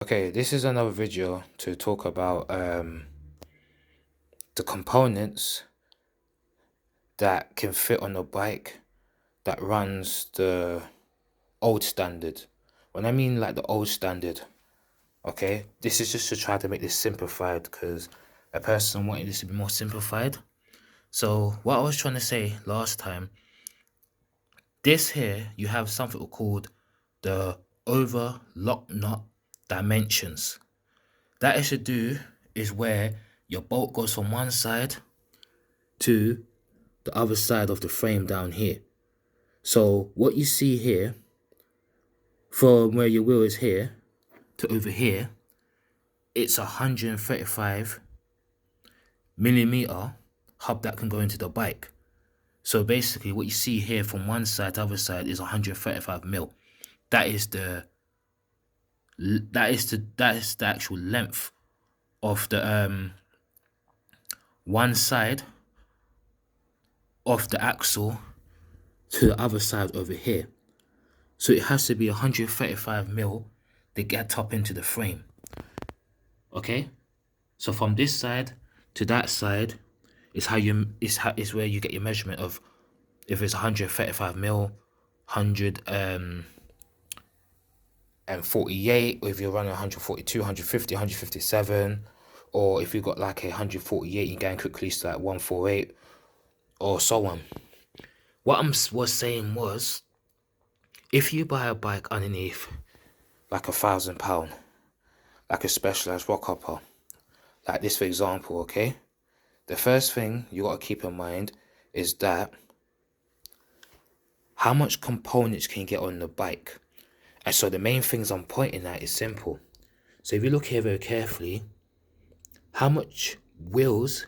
Okay, this is another video to talk about the components that can fit on a bike that runs the old standard. When I mean like the old standard, okay, this is just to try to make this simplified because a person wanted this to be more simplified. So what I was trying to say last time, this here, you have something called the overlock nut dimensions. That is to do is where your bolt goes from one side to the other side of the frame down here. So what you see here, from where your wheel is here to over here, it's 135 millimeter hub that can go into the bike. So basically what you see here from one side to the other side is 135 mil. That is the actual length of the one side of the axle to the other side over here. So it has to be 135 mil to get up into the frame. Okay? So from this side to that side is is where you get your measurement of if it's 135 mil, 148, or if you're running 142, 150, 157, or if you've got like a 148, you're going quickly to like 148, or so on. What I was saying was, if you buy a bike underneath like £1,000, like a Specialized rock hopper, like this for example, okay? The first thing you got to keep in mind is that how much components can you get on the bike? And so the main things I'm pointing at is simple. So if you look here very carefully, how much wheels,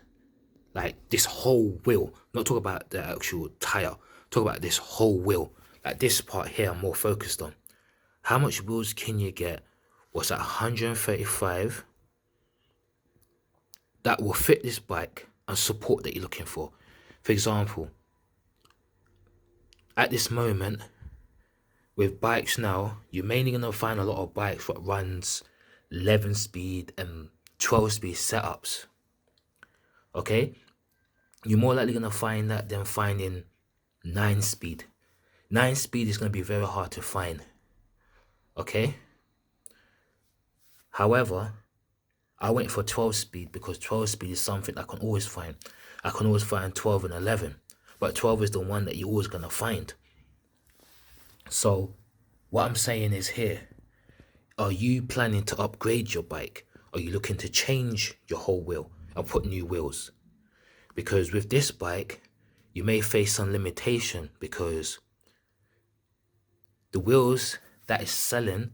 like this whole wheel, not talk about the actual tire, talk about this whole wheel, like this part here I'm more focused on. How much wheels can you get? What's that, 135 that will fit this bike and support that you're looking for? For example, at this moment, with bikes now, you're mainly going to find a lot of bikes that runs 11 speed and 12 speed setups. Okay? You're more likely going to find that than finding 9 speed. 9 speed is going to be very hard to find. Okay? However, I went for 12 speed because 12 speed is something I can always find. I can always find 12 and 11. But 12 is the one that you're always going to find. So, what I'm saying is here, are you planning to upgrade your bike? Are you looking to change your whole wheel and put new wheels? Because with this bike, you may face some limitation because the wheels that is selling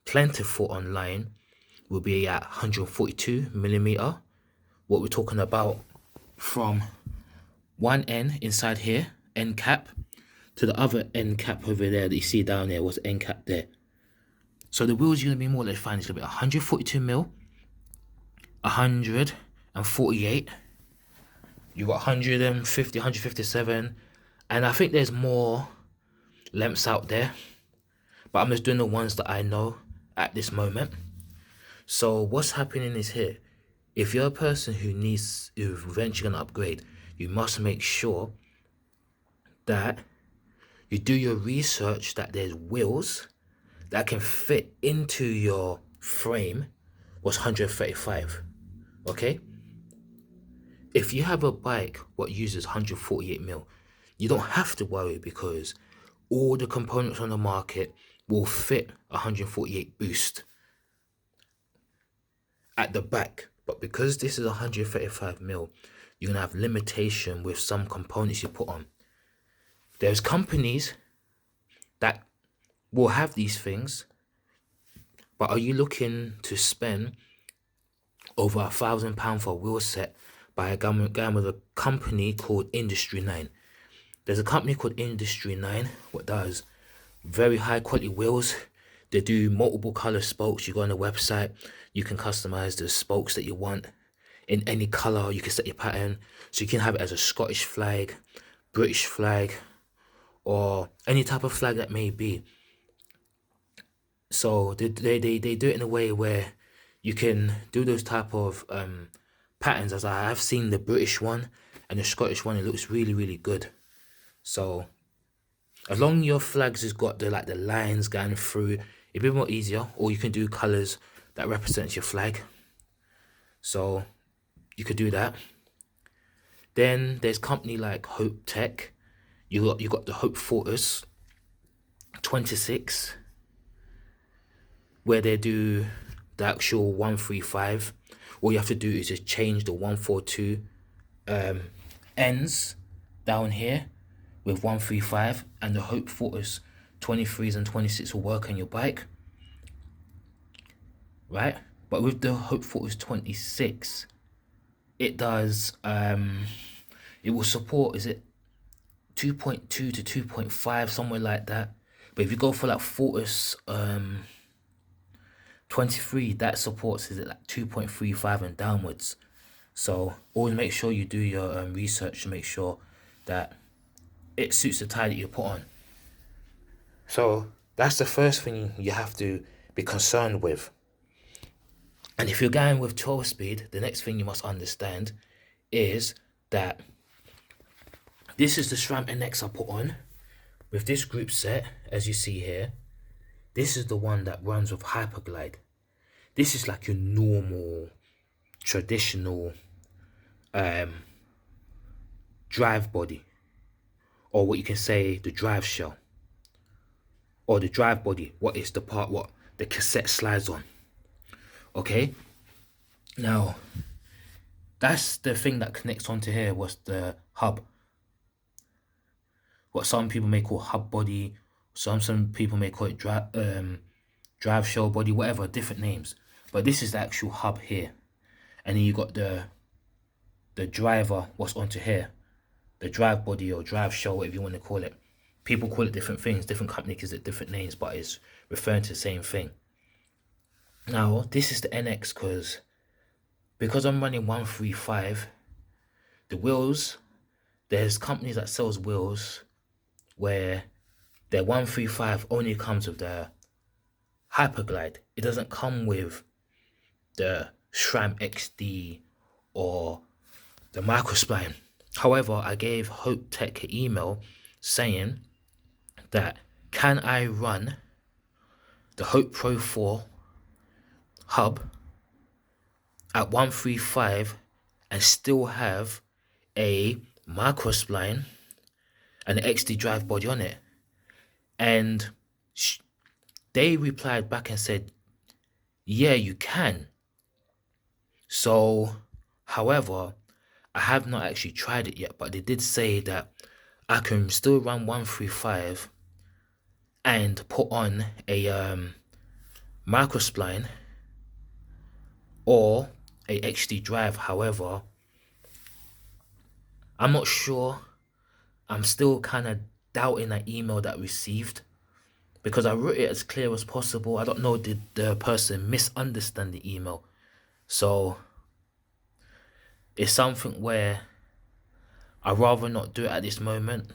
plentiful online will be at 142 millimeter. What we're talking about from one end inside here, end cap, to the other end cap over there that you see down there was end cap there. So the wheels you're gonna be more or less fine. It's gonna be 142 mil, 148. You got 150, 157, and I think there's more lengths out there, but I'm just doing the ones that I know at this moment. So what's happening is here, if you're a person who's eventually gonna upgrade, you must make sure that you do your research that there's wheels that can fit into your frame was 135. Okay? If you have a bike what uses 148 mil, you don't have to worry because all the components on the market will fit 148 boost at the back. But because this is 135 mil, you're gonna have limitation with some components you put on. There's companies that will have these things, but are you looking to spend over £1,000 for a wheel set by a guy with a company called Industry 9? There's a company called Industry 9 what does very high quality wheels. They do multiple color spokes. You go on the website, you can customize the spokes that you want in any color. You can set your pattern, so you can have it as a Scottish flag, British flag, or any type of flag that may be. So they do it in a way where you can do those type of patterns, as I have seen the British one and the Scottish one. It looks really, really good. So as long as your flags has got the the lines going through, it'll be more easier. Or you can do colors that represents your flag. So you could do that. Then there's company like Hope Tech. You got the Hope Fortis 26, where they do the actual 135. All you have to do is just change the 142 ends down here with 135, and the Hope Fortis 23s and 26 will work on your bike, right? But with the Hope Fortis 26, it does it will support, is it 2.2 to 2.5, somewhere like that. But if you go for like Fortis 23, that supports, is it like 2.35 and downwards. So always make sure you do your research to make sure that it suits the tire that you put on. So that's the first thing you have to be concerned with. And if you're going with 12 speed, the next thing you must understand is that this is the SRAM NX I put on with this group set, as you see here. This is the one that runs with Hyperglide. This is like your normal, traditional drive body, or what you can say the drive shell, or the drive body. What is the part what the cassette slides on? Okay, now that's the thing that connects onto here, was the hub, what some people may call hub body, some people may call it drive shell body, whatever, different names. But this is the actual hub here, and then you got the driver, what's onto here, the drive body or drive shell, whatever you want to call it. People call it different things, different companies gives it different names, but it's referring to the same thing. Now this is the NX because I'm running 135. The wheels, there's companies that sells wheels where their 135 only comes with the Hyperglide. It doesn't come with the SRAM XD or the Microspline. However, I gave Hope Tech an email saying that can I run the Hope Pro 4 hub at 135 and still have a Microspline and an XD drive body on it? And they replied back and said, yeah, you can. So, however, I have not actually tried it yet, but they did say that I can still run 135 and put on a Microspline or a XD drive. However, I'm not sure. I'm still kind of doubting that email that I received, because I wrote it as clear as possible. I don't know, did the person misunderstand the email? So it's something where I'd rather not do it at this moment,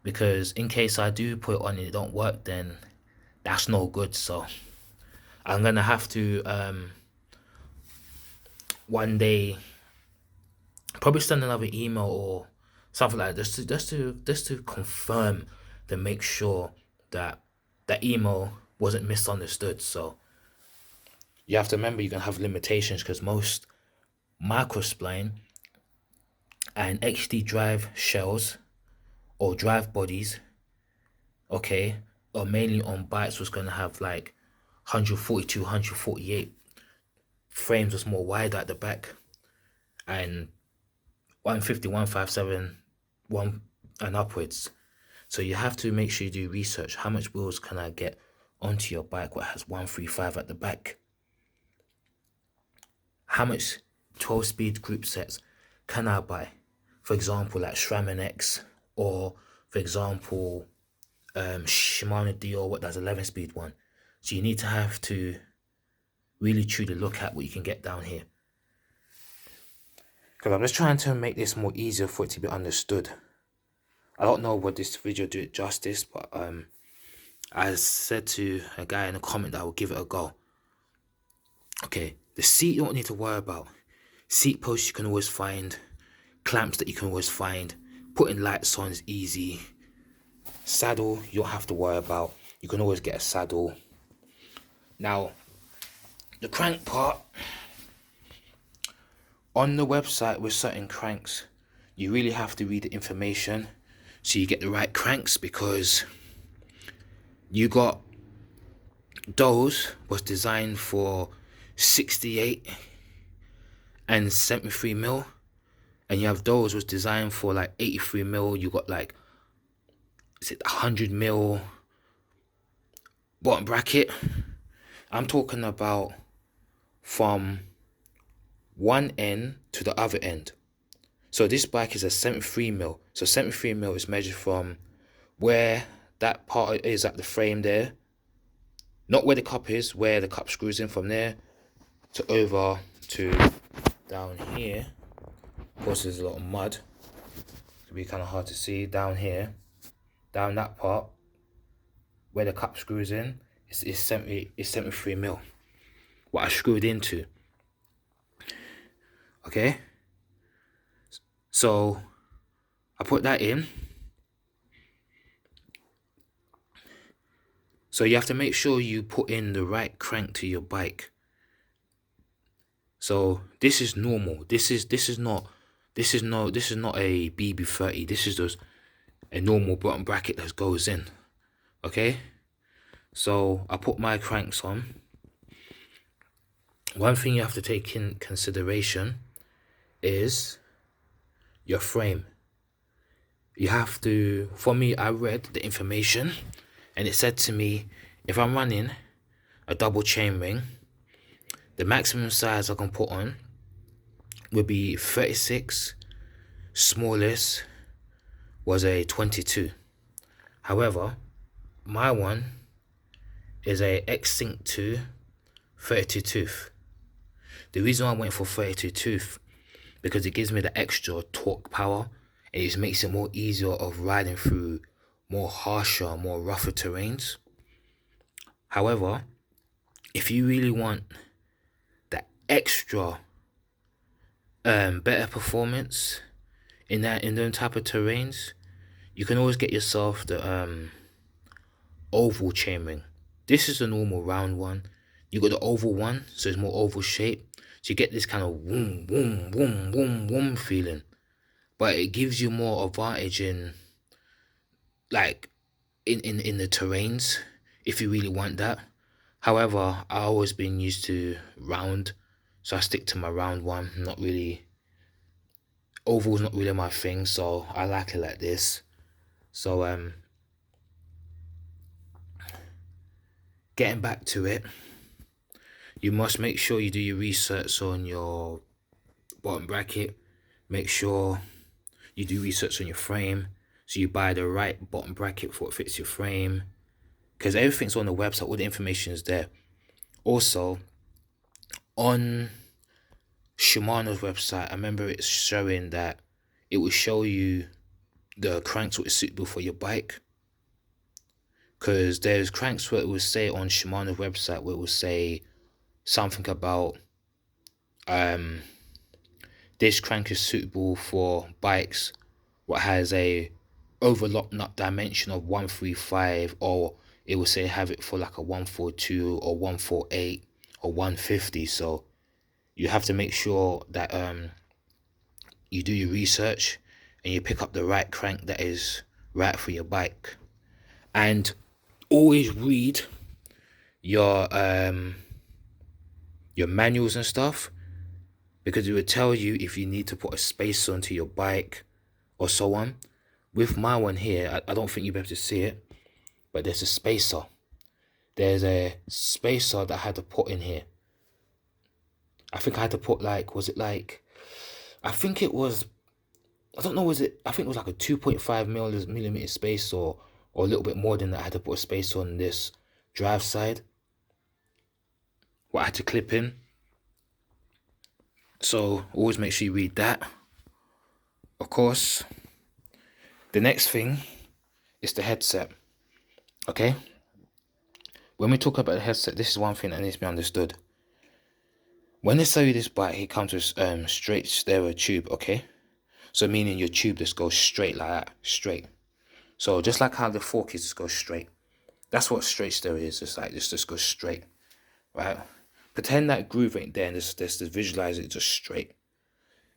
because in case I do put it on and it don't work, then that's no good. So I'm gonna have to one day probably send another email or something like this, just to confirm, to make sure that that email wasn't misunderstood. So you have to remember you're gonna have limitations, because most Microspline and XD drive shells or drive bodies, okay, or mainly on bikes, was gonna have like 142, 148 frames, was more wide at the back, and 150, 157, one and upwards. So you have to make sure you do research. How much wheels can I get onto your bike what has 135 at the back? How much 12 speed group sets can I buy? For example, like SRAM NX, or for example, Shimano Dior, what does 11 speed one. So you need to have to really truly look at what you can get down here, because I'm just trying to make this more easier for it to be understood. I don't know what this video do it justice, but I said to a guy in a comment that I would give it a go. Okay, the seat you don't need to worry about. Seat posts you can always find. Clamps that you can always find. Putting lights on is easy. Saddle you don't have to worry about. You can always get a saddle. Now, the crank part. On the website with certain cranks, you really have to read the information so you get the right cranks, because you got those was designed for 68 and 73 mil, and you have those was designed for like 83 mil. You got like, is it 100 mil bottom bracket? I'm talking about from one end to the other end. So this bike is a 73 mil. So 73 mil is measured from where that part is at the frame there, not where the cup is, where the cup screws in, from there to over to down here. Of course, there's a lot of mud. It'll be kind of hard to see down here, down that part where the cup screws in. It's 73 mil. What I screwed into. Okay, so I put that in. So you have to make sure you put in the right crank to your bike. So this is normal. This is not a BB30. This is just a normal bottom bracket that goes in. Okay, so I put my cranks on. One thing you have to take in consideration is your frame. You have to, for me, I read the information and it said to me, if I'm running a double chain ring, the maximum size I can put on would be 36. Smallest was a 22. However, my one is a X-Sync 2 32 tooth. The reason I went for 32 tooth, because it gives me the extra torque power, and it just makes it more easier of riding through more harsher, more rougher terrains. However, if you really want that extra better performance in them type of terrains, you can always get yourself the oval chain ring. This is the normal round one. You got the oval one, so it's more oval shape. So you get this kind of woom, woom, woom, woom, woom feeling. But it gives you more advantage in, like, in the terrains, if you really want that. However, I always been used to round, so I stick to my round one. Not really, oval's not really my thing, so I like it like this. So getting back to it, you must make sure you do your research on your bottom bracket. Make sure you do research on your frame, so you buy the right bottom bracket for what fits your frame, because everything's on the website, all the information is there. Also, on Shimano's website, I remember it's showing that it will show you the cranks that is suitable for your bike, because there's cranks where it will say on Shimano's website where it will say something about this crank is suitable for bikes what has a overlock nut dimension of 135, or it will say have it for like a 142 or 148 or 150. So you have to make sure that you do your research and you pick up the right crank that is right for your bike. And always read your manuals and stuff, because it will tell you if you need to put a spacer onto your bike or so on. With my one here, I don't think you'll be able to see it, but there's a spacer. There's a spacer that I had to put in here. I think I had to put like, was it like, I think it was, I don't know, was it, I think it was like a 2.5 millimeter spacer, or a little bit more than that. I had to put a spacer on this drive side, what I had to clip in. So always make sure you read that. Of course, the next thing is the headset. Okay, when we talk about the headset, this is one thing that needs to be understood. When they sell you this bike, it comes with straight stereo tube, okay? So meaning your tube just goes straight like that, straight. So just like how the fork is, just goes straight. That's what straight stereo is. It's like this just goes straight, right? Pretend that groove ain't there and just visualize it just straight.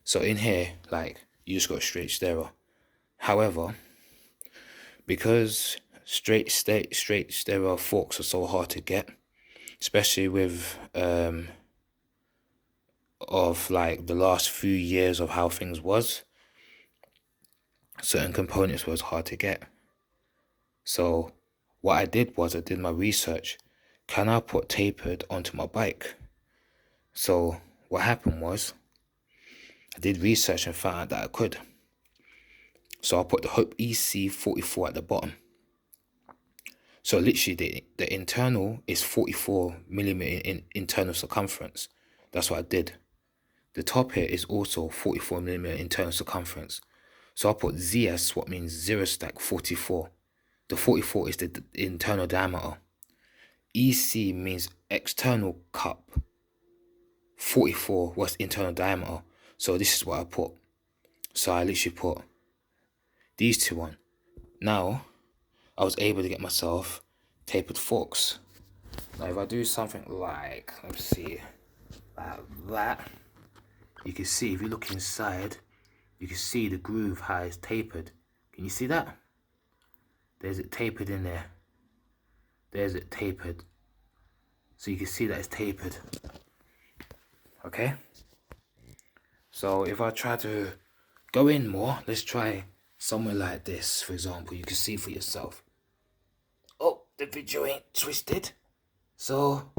So in here, like, you just got straight stereo. However, because straight stereo forks are so hard to get, especially with of like the last few years of how things was, certain components was hard to get. So what I did was I did my research. Can I put tapered onto my bike? So what happened was I did research and found out that I could. So I put the Hope EC44 at the bottom. So literally the internal is 44mm in internal circumference. That's what I did. The top here is also 44mm internal circumference. So I put ZS, what means zero stack 44. The 44 is the internal diameter. EC means external cup. 44 was internal diameter. So this is what I put. So I literally put these two on. Now, I was able to get myself tapered forks. Now, if I do something like, let's see, like that, you can see, if you look inside, you can see the groove, how it's tapered. Can you see that? There's it tapered in there. There's it tapered. So you can see that it's tapered. Okay? So if I try to go in more, let's try somewhere like this, for example. You can see for yourself. Oh, the video ain't twisted. So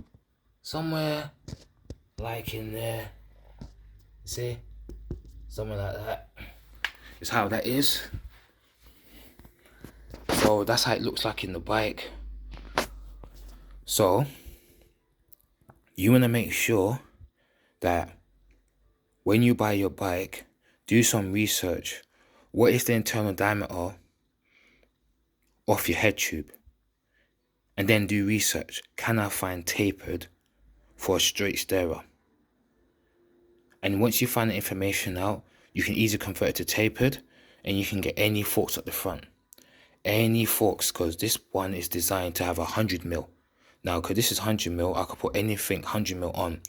somewhere like in there, see? Somewhere like that is how that is. So that's how it looks like in the bike. So you want to make sure that when you buy your bike, do some research. What is the internal diameter of your head tube? And then do research. Can I find tapered for a straight stereo? And once you find the information out, you can easily convert it to tapered, and you can get any forks at the front. Any forks, because this one is designed to have 100mm. Now, because this is 100mm, I could put anything 100mm on,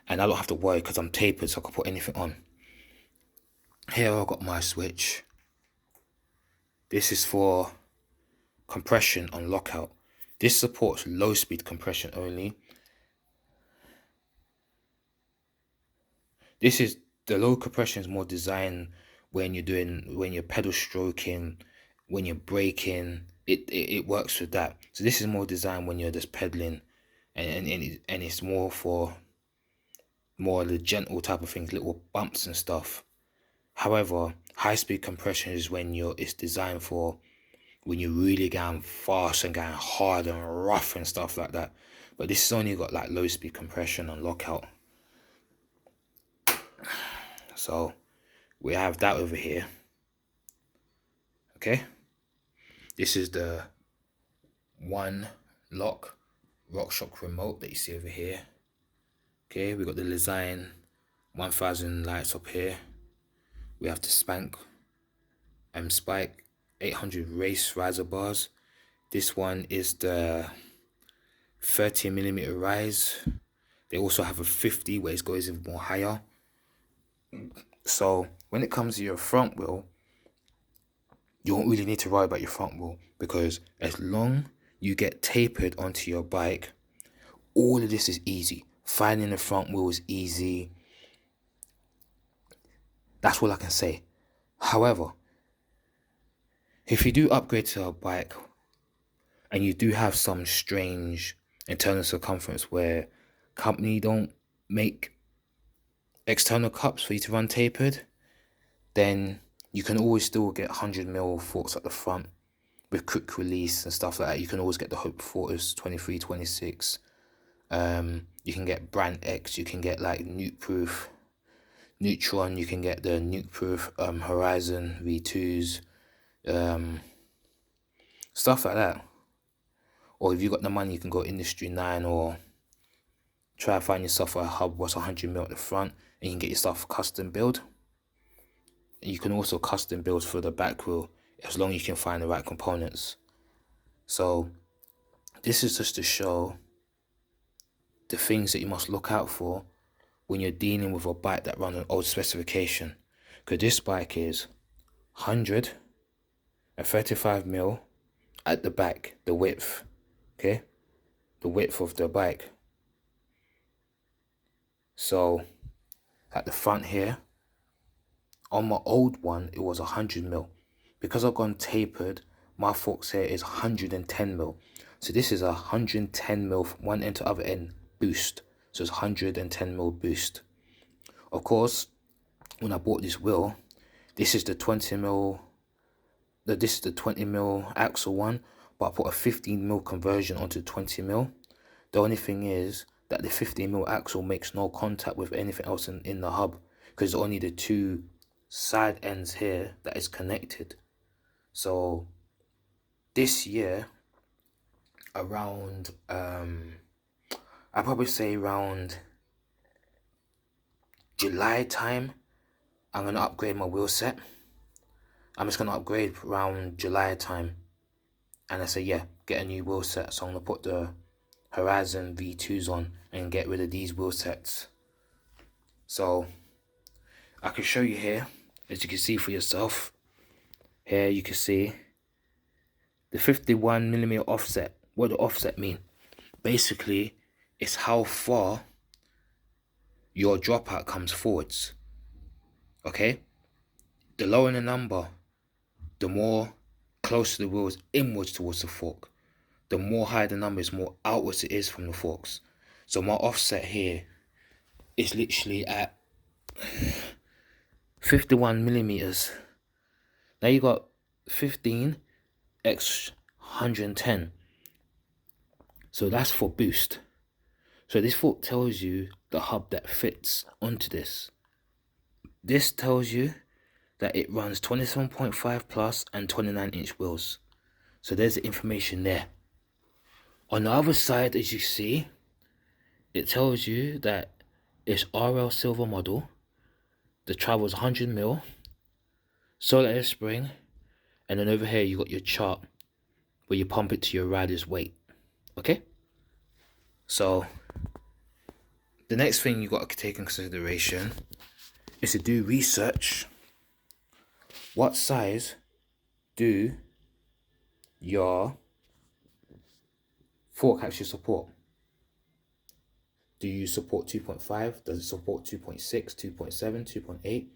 and I don't have to worry because I'm tapered, so I can put anything on. Here I've got my switch. This is for compression on lockout. This supports low speed compression only. This is the low compression is more designed when you're pedal stroking, when you're braking. It works with that. So this is more designed when you're just pedaling, and it's more for more the gentle type of things, little bumps and stuff. However, high speed compression is when it's designed for when you're really going fast and going hard and rough and stuff like that. But this has only got like low speed compression and lockout. So we have that over here. Okay. This is the one lock RockShox remote that you see over here. Okay, we got the Lezyne 1000 lights up here. We have the Spike 800 race riser bars. This one is the 30mm rise. They also have a 50 where it goes even more higher. So when it comes to your front wheel, you won't really need to worry about your front wheel, because as long you get tapered onto your bike, all of this is easy. Finding the front wheel is easy. That's all I can say. However, if you do upgrade to a bike and you do have some strange internal circumference where company don't make external cups for you to run tapered, then you can always still get 100mm forks at the front with quick release and stuff like that. You can always get the Hope Fortis 23, 26. You can get Brand X. You can get like Nuke-proof Neutron. You can get the Nuke-proof Horizon V2s. Stuff like that. Or if you got the money, you can go Industry 9 or try to find yourself a hub what's 100mm at the front, and you can get yourself custom build. You can also custom build for the back wheel as long as you can find the right components. So this is just to show the things that you must look out for when you're dealing with a bike that runs an old specification. Because this bike is 135mm at the back, the width, okay? The width of the bike. So at the front here, on my old one, it was 100mm. Because I've gone tapered, my forks here is 110mm. So this is a 110mm from one end to other end boost. So it's 110mm boost. Of course, when I bought this wheel, this is the 20mm, this is the 20mm axle one, but I put a 15mm conversion onto 20mm. The only thing is that the 15mm axle makes no contact with anything else in the hub, because it's only the two side ends here that is connected. So this year, around I'd probably say around July time, I'm gonna upgrade my wheel set. I'm just gonna upgrade around July time, and I say, yeah, get a new wheel set. So I'm gonna put the Horizon V2s on and get rid of these wheel sets. So I can show you here, as you can see for yourself. Here you can see the 51mm offset. What does offset mean? Basically, it's how far your dropout comes forwards. Okay? The lower the number, the more close the wheel is inwards towards the fork. The more higher the number is, more outwards it is from the forks. So my offset here is literally at 51mm. Now you got 15 x 110. So that's for boost. So this fork tells you the hub that fits onto this. This tells you that it runs 27.5 plus and 29-inch wheels. So there's the information there. On the other side, as you see, it tells you that it's RL Silver model. The travel is 100mm, solar air spring, and then over here you got your chart where you pump it to your rider's weight. Okay? So the next thing you got to take in consideration is to do research. What size do your fork actually support? Do you support 2.5? Does it support 2.6, 2.7, 2.8?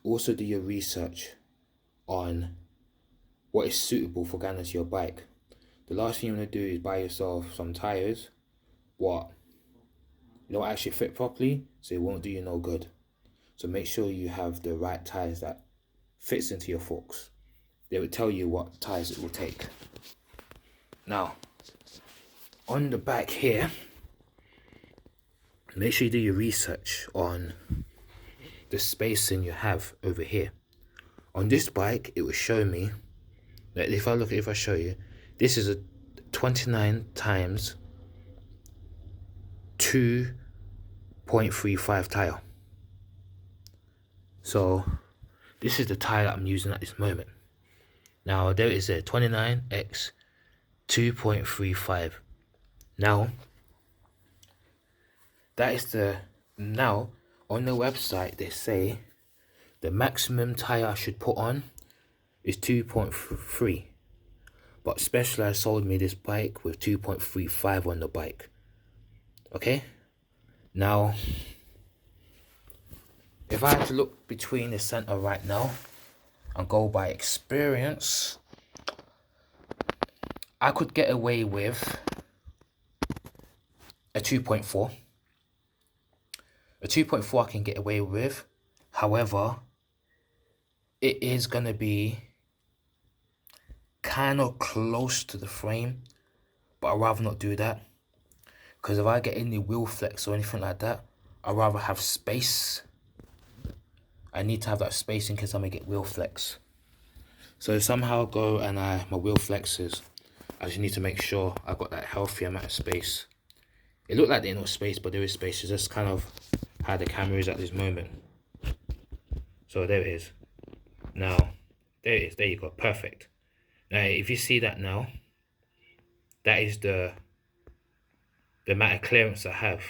Also do your research on what is suitable for going into your bike. The last thing you want to do is buy yourself some tires what you don't actually fit properly, so it won't do you no good. So make sure you have the right tires that fits into your forks. They will tell you what tires it will take. Now, on the back here, make sure you do your research on the spacing you have over here. On this bike, it will show me that if I show you, this is a 29 times 2.35 tire. So this is the tire that I'm using at this moment. Now there is a 29x 2.35. Now that is now on the website they say the maximum tire I should put on is 2.3, but Specialized sold me this bike with 2.35 on the bike. Okay, now if I had to look between the center right now and go by experience, I could get away with a 2.4. A 2.4 I can get away with. However, it is going to be kind of close to the frame, but I'd rather not do that. Because if I get any wheel flex or anything like that, I'd rather have space. I need to have that space in case I may get wheel flex. So somehow go and my wheel flexes. I just need to make sure I got that healthy amount of space. It looked like there's no space, but there is space. It's just kind of how the camera is at this moment. So there it is. Now, there it is. There you go. Perfect. Now, if you see that now, that is the amount of clearance I have.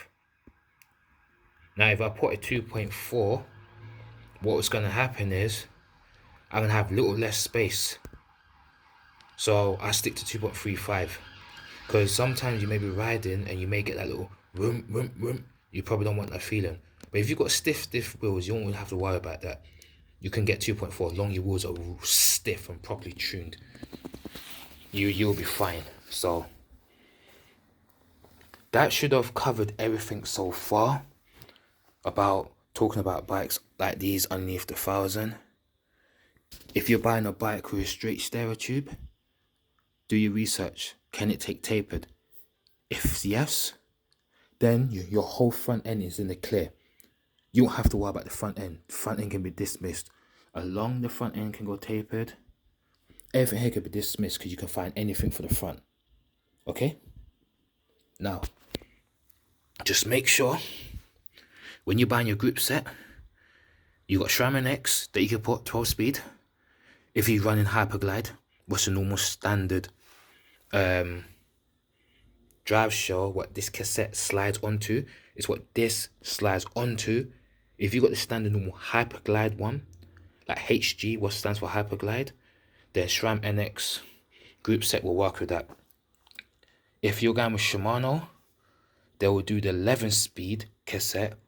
Now, if I put a 2.4, what's going to happen is I'm going to have a little less space. So I stick to 2.35. Because sometimes you may be riding and you may get that little vroom, vroom, vroom. You probably don't want that feeling. But if you've got stiff wheels, you don't really have to worry about that. You can get 2.4 as long as your wheels are stiff and properly tuned. You'll be fine. So that should have covered everything so far about talking about bikes like these underneath the 1,000. If you're buying a bike with a straight stereo tube, do your research. Can it take tapered? If yes, then your whole front end is in the clear. You don't have to worry about the front end. The front end can be dismissed. Along the front end can go tapered. Everything here can be dismissed because you can find anything for the front. Okay? Now, just make sure when you're buying your group set, you got SRAM NX that you can put 12 speed. If you're running Hyperglide, what's the normal standard drive show, what this cassette slides onto, is what this slides onto. If you got the standard normal Hyperglide one, like HG, what stands for Hyperglide, then SRAM NX group set will work with that. If you're going with Shimano, they will do the 11 speed cassette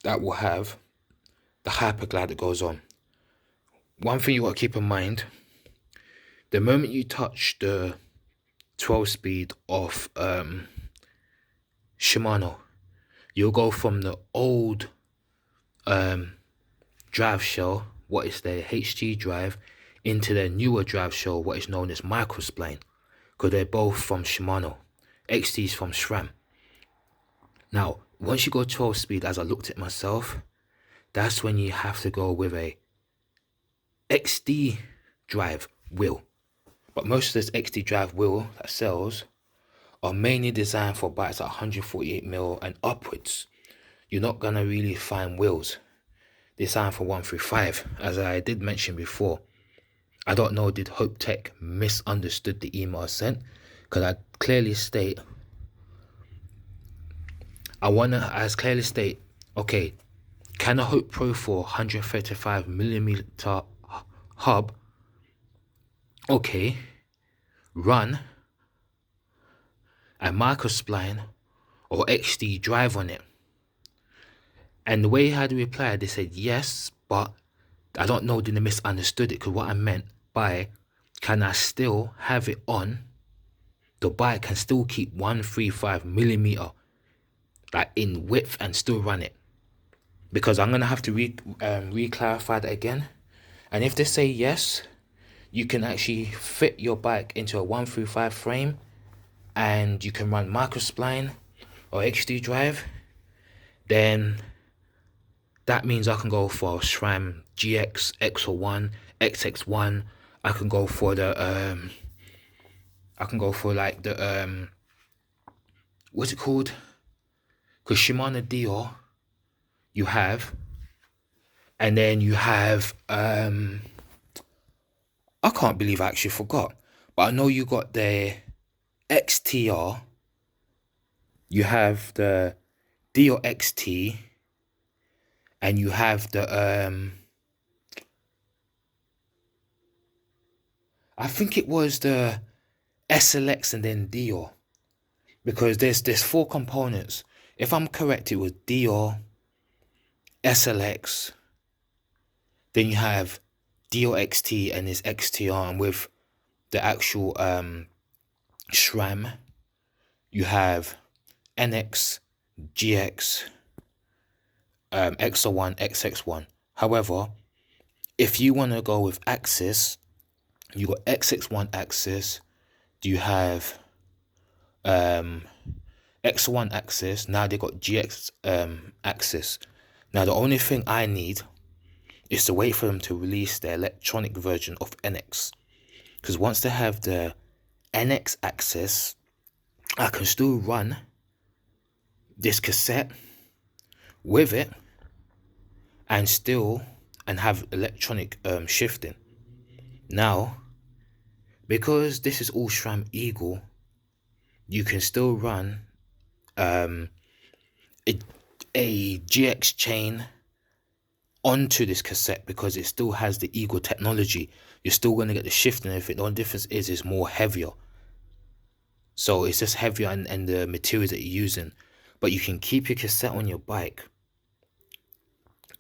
that will have the Hyperglide that goes on. One thing you got to keep in mind, the moment you touch the 12 speed of Shimano, you'll go from the old drive shell, what is the HG drive, into the newer drive shell, what is known as Microspline, because they're both from Shimano. XT is from SRAM. Now, once you go 12 speed, as I looked at myself, that's when you have to go with a XD drive wheel. But most of this XD drive wheel that sells are mainly designed for bikes at 148mm and upwards. You're not going to really find wheels designed for 135, as I did mention before. I don't know, did Hope Tech misunderstood the email I sent? Because I clearly state, okay, can a Hope Pro 4 135mm hub, okay, run a Microspline or XD drive on it? And the way I had to reply, they said yes, but I don't know, did they misunderstood it? Because what I meant by, can I still have it on, the bike can still keep 135mm like in width and still run it? Because I'm going to have to re-clarify that again. And if they say yes, you can actually fit your bike into a 135 frame and you can run Microspline or XD drive, then that means I can go for SRAM GX, XO1, XX1. I can go for the like the what's it called? Because Shimano Dior you have, and then you have I can't believe I actually forgot, but I know you got the XTR, you have the Dior XT, and you have the I think it was the SLX and then Dior, because there's 4 components. If I'm correct, it was Dior, SLX, then you have Dior XT and his XTR, and with the actual SRAM, you have NX, GX, XO1, XX1. However, if you want to go with axis, you got XX1 axis, you have X1 axis, now they got GX axis. Now the only thing I need is to wait for them to release their electronic version of NX, because once they have the NX axis, I can still run this cassette with it and have electronic shifting. Now, because this is all SRAM Eagle, you can still run a GX chain onto this cassette because it still has the Eagle technology. You're still going to get the shifting of it. The only difference is it's more heavier. So it's just heavier and the materials that you're using. But you can keep your cassette on your bike,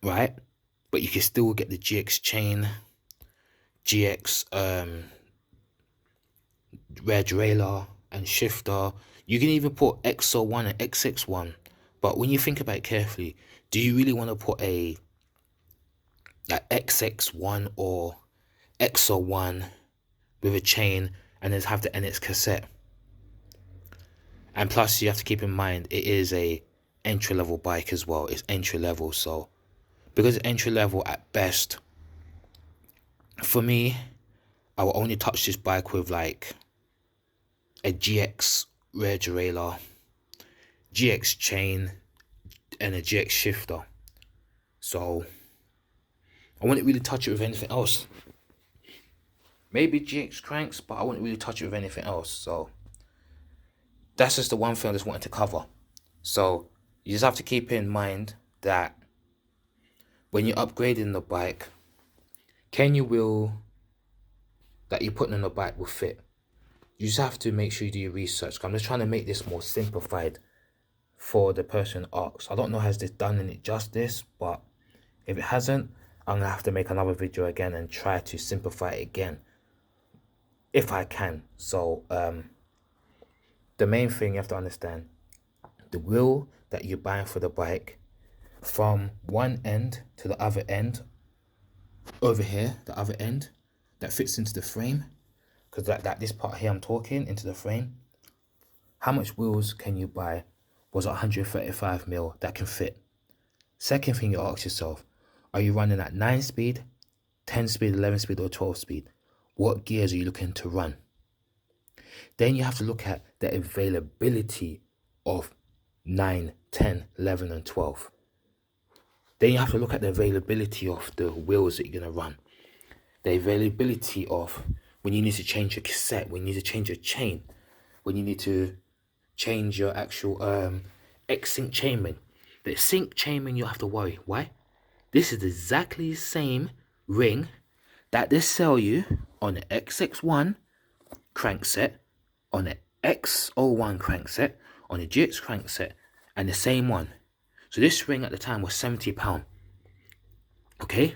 right? But you can still get the GX chain, GX rear derailleur and shifter. You can even put XO1 and XX1. But when you think about it carefully, do you really want to put a like XX1 or XO1 with a chain and then have the NX cassette? And plus, you have to keep in mind it is a entry level bike as well. It's entry level, so because it's entry level at best, for me, I will only touch this bike with like a GX rear derailleur, GX chain, and a GX shifter. So I wouldn't really touch it with anything else. Maybe GX cranks, but I wouldn't really touch it with anything else. So that's just the one thing I just wanted to cover. So you just have to keep in mind that when you're upgrading the bike, can your wheel that you're putting on the bike will fit? You just have to make sure you do your research. I'm just trying to make this more simplified for the person who asks. I don't know has this done it justice, but if it hasn't, I'm gonna have to make another video again and try to simplify it again if I can. So the main thing you have to understand, the wheel that you're buying for the bike, from one end to the other end, over here, the other end, that fits into the frame, because that this part here I'm talking into the frame, how much wheels can you buy was 135 mil that can fit? Second thing you ask yourself, are you running at 9 speed, 10 speed, 11 speed, or 12 speed? What gears are you looking to run? Then you have to look at the availability of 9, 10, 11, and 12. Then you have to look at the availability of the wheels that you're going to run. The availability of when you need to change your cassette, when you need to change your chain, when you need to change your actual X-Sync chainring. The sync chainring, you have to worry. Why? This is exactly the same ring that they sell you on the XX1 crankset, on the XO1 crankset, on the GX crankset, and the same one. So this ring at the time was £70. Okay?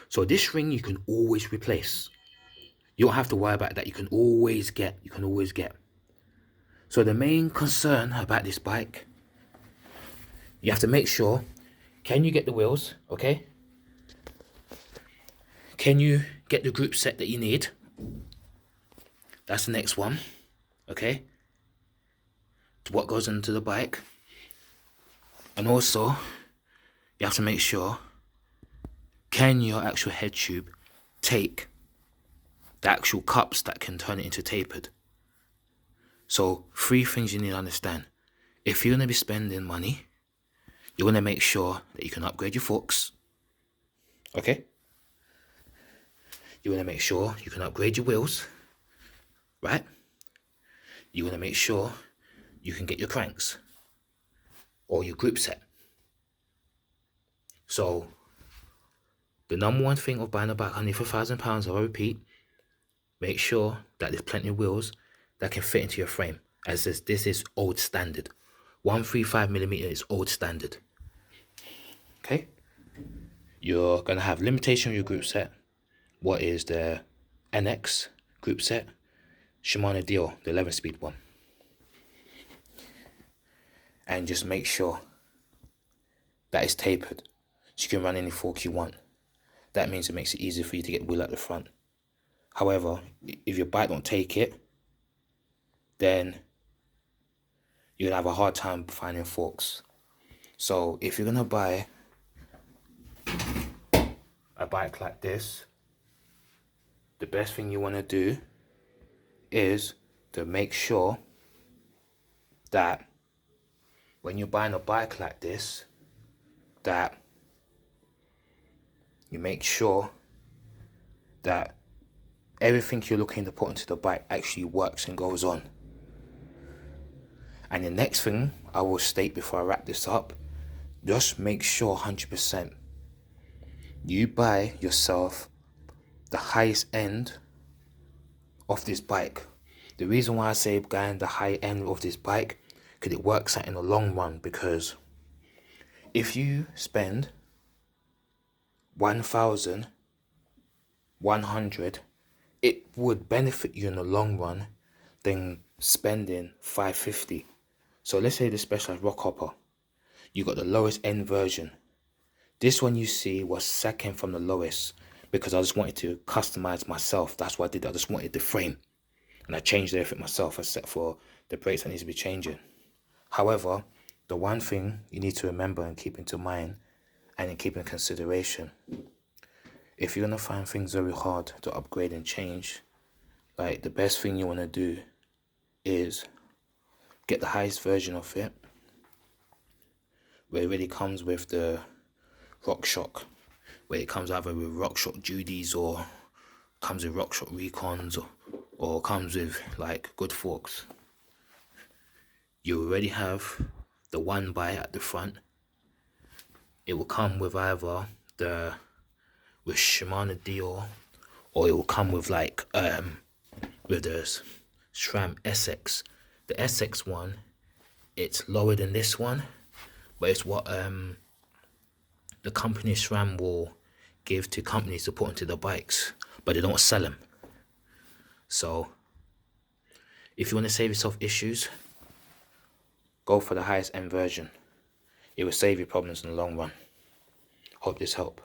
So this ring you can always replace. You don't have to worry about that. You can always get. So the main concern about this bike, you have to make sure, can you get the wheels, okay? Can you get the group set that you need? That's the next one, okay? What goes into the bike. And also, you have to make sure, can your actual head tube take the actual cups that can turn it into tapered? So 3 things you need to understand. If you're going to be spending money, you're going to make sure that you can upgrade your forks. Okay? You're going to make sure you can upgrade your wheels. Right? You're going to make sure you can get your cranks. Or your group set. So, the number one thing of buying a bike only for £1,000, I repeat, make sure that there's plenty of wheels that can fit into your frame. As this is old standard. 135mm is old standard. Okay? You're going to have limitation on your group set. What is the NX group set? Shimano Dio, the 11-speed one. And just make sure that it's tapered. So you can run any fork you want. That means it makes it easier for you to get wheel at the front. However, if your bike don't take it, then you're going to have a hard time finding forks. So if you're going to buy a bike like this, the best thing you want to do is to make sure that when you're buying a bike like this, that you make sure that everything you're looking to put into the bike actually works and goes on. And the next thing I will state before I wrap this up, just make sure 100% you buy yourself the highest end of this bike. The reason why I say buying the high end of this bike, because it works out in the long run. Because if you spend 1,100, it would benefit you in the long run than spending 550. So let's say the Specialized Rockhopper, you got the lowest end version. This one you see was second from the lowest because I just wanted to customize myself. That's what I did. I just wanted the frame and I changed everything myself except for the brakes that needs to be changing. However, the one thing you need to remember and keep into mind and keep in consideration, if you're going to find things very hard to upgrade and change, like the best thing you want to do is get the highest version of it, where it really comes with the RockShox, where it comes either with RockShox Judies or comes with RockShox Recons or comes with like good forks. You already have the one by at the front. It will come with either with Shimano Dior, or it will come with like with the SRAM SX. The SX one, it's lower than this one, but it's what the company SRAM will give to companies to put into the bikes, but they don't sell them. So if you want to save yourself issues, go for the highest end version. It will save you problems in the long run. Hope this helped.